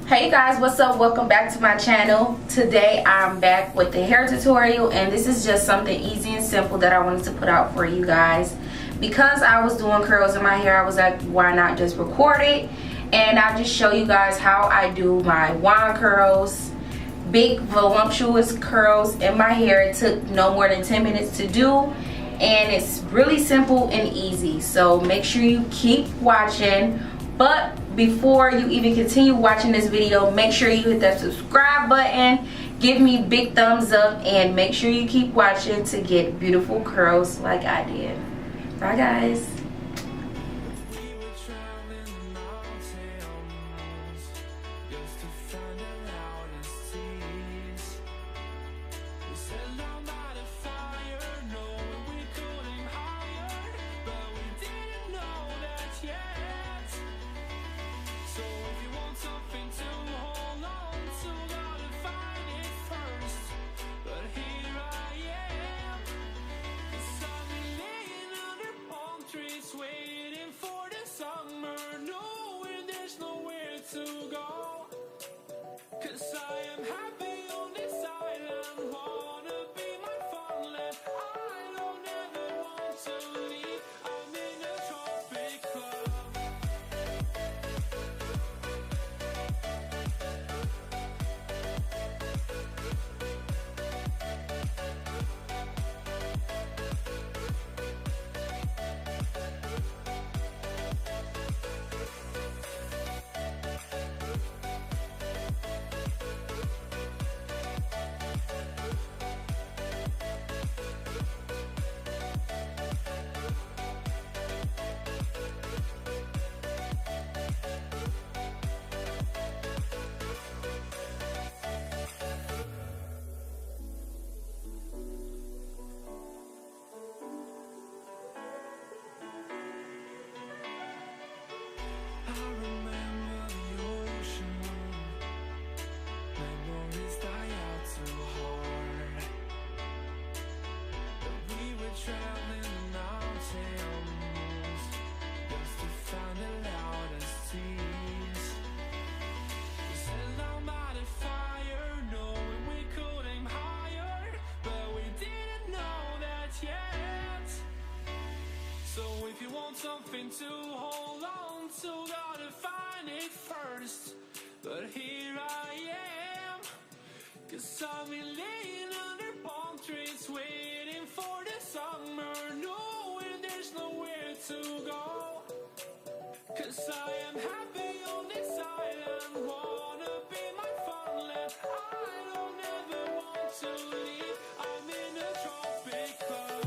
Hey guys, what's up? Welcome back to my channel. Today I'm back with the hair tutorial, and this is just something easy and simple that I wanted to put out for you guys. Because I was doing curls in my hair, I was like, why not just record it? And I'll just show you guys how I do my wand curls, big voluptuous curls in my hair. It took no more than 10 minutes to do, and it's really simple and easy. So make sure you keep watching. But before you even continue watching this video, make sure you hit that subscribe button, give me big thumbs up, and make sure you keep watching to get beautiful curls like I did. Bye guys. Something to hold on to, gotta find it first. But here I am, 'cause I've been laying under palm trees, waiting for the summer, knowing there's nowhere to go. 'Cause I am happy on this island, wanna be my farmland. I don't ever want to leave, I'm in a tropic club.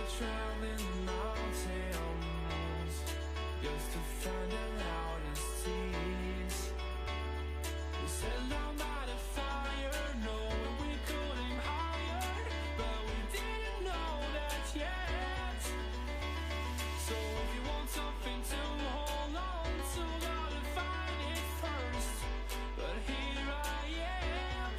were traveling the mountains just to find the loudest tears. We sat down by the fire, knowing we could aim higher, but we didn't know that yet. So if you want something to hold on to, gotta find it first. But here I am,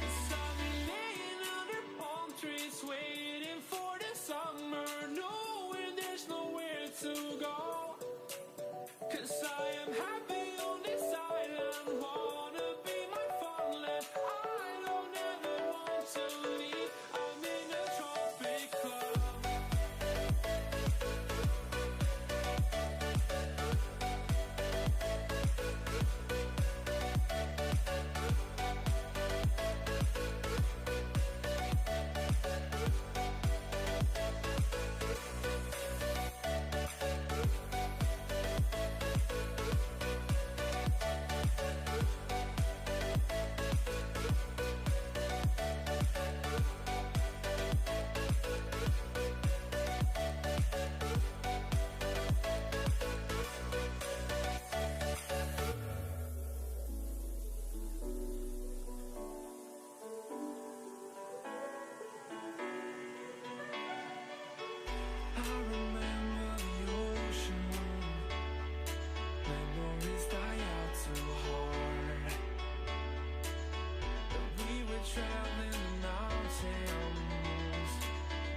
'cause I've been laying under palm trees, waiting for the summer, knowing there's nowhere to go. 'Cause I am happy on this island, wanna be my farmland. I don't ever want to leave, I'm in a tropic club. I remember the ocean, memories die out too hard. But we were traveling the mountains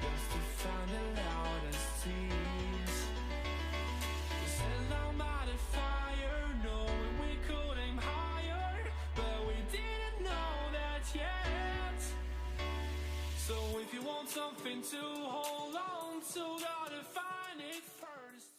just to find the loudest tears. We sat down by the fire, knowing we could aim higher, but we didn't know that yet. So if you want something to hold on to, gotta find it first.